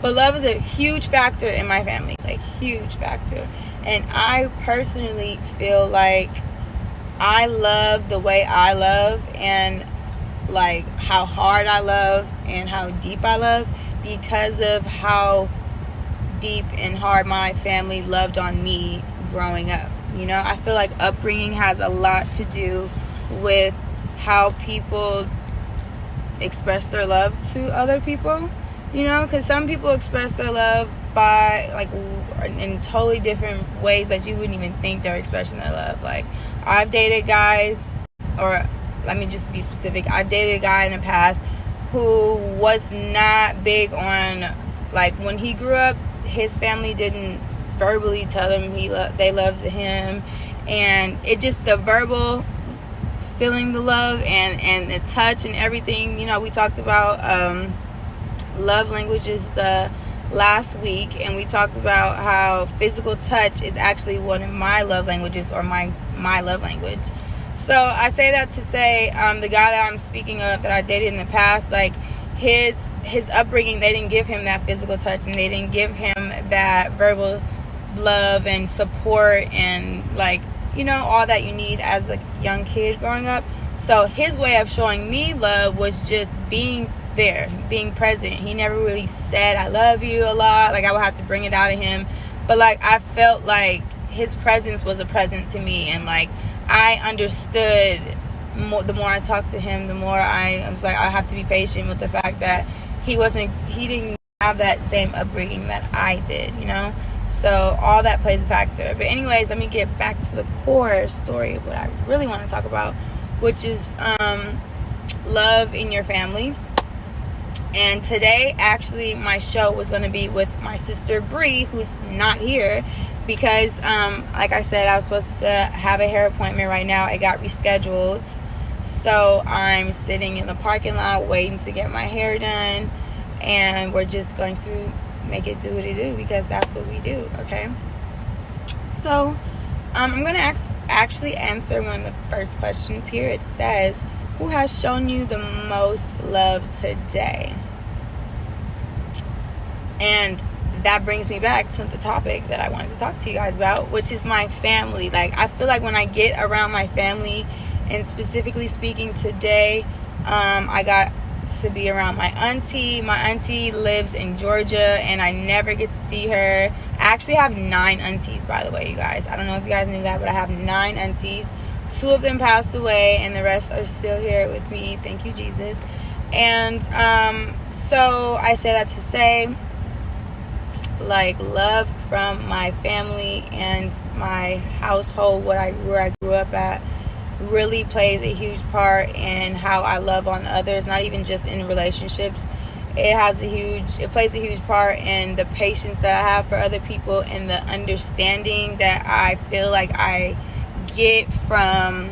But love is a huge factor in my family, like huge factor. And I personally feel like I love the way I love, and like how hard I love and how deep I love, because of how deep and hard my family loved on me growing up. You know, I feel like upbringing has a lot to do with how people express their love to other people. You know, because some people express their love by like in totally different ways that you wouldn't even think they're expressing their love. Like, I've dated guys, or let me just be specific, I dated a guy in the past who was not big on, like, when he grew up, his family didn't verbally tell him they loved him, and it just, the verbal feeling the love and the touch and everything. You know, we talked about love languages the last week, and we talked about how physical touch is actually one of my love languages, or my love language. So I say that to say, the guy that I'm speaking of that I dated in the past, like, his upbringing, they didn't give him that physical touch, and they didn't give him that verbal love and support, and, like, you know, all that you need as a young kid growing up. So his way of showing me love was just being there, being present. He never really said I love you a lot, like I would have to bring it out of him, but like I felt like his presence was a present to me, and like I understood more, the more I talked to him, the more I was like, I have to be patient with the fact that he didn't have that same upbringing that I did, you know. So all that plays a factor. But anyways, let me get back to the core story of what I really want to talk about, which is love in your family. And today, actually, my show was going to be with my sister Bree, who's not here, because, like I said, I was supposed to have a hair appointment right now. It got rescheduled. So I'm sitting in the parking lot waiting to get my hair done. And we're just going to make it do what it do, because that's what we do, okay? So I'm going to actually answer one of the first questions here. It says, who has shown you the most love today? And that brings me back to the topic that I wanted to talk to you guys about, which is my family. Like, I feel like when I get around my family, and specifically speaking today, I got to be around my auntie. My auntie lives in Georgia, and I never get to see her. I actually have 9 aunties, by the way, you guys. I don't know if you guys knew that, but I have 9 aunties. 2 of them passed away, and the rest are still here with me. Thank you, Jesus. And so I say that to say, like, love from my family and my household, where I grew up at, really plays a huge part in how I love on others, not even just in relationships. It plays a huge part in the patience that I have for other people, and the understanding that I feel like I get from,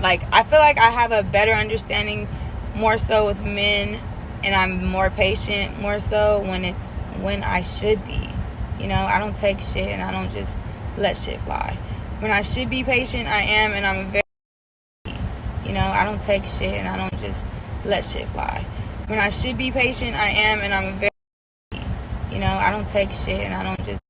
like, I feel like I have a better understanding more so with men, and I'm more patient more so when I should be. You know, I don't take shit, and I don't just let shit fly. When I should be patient, I am, and I'm very, you know, I don't take shit, and I don't just let shit fly. When I should be patient, I am, and I'm very, you know, I don't take shit, and I don't just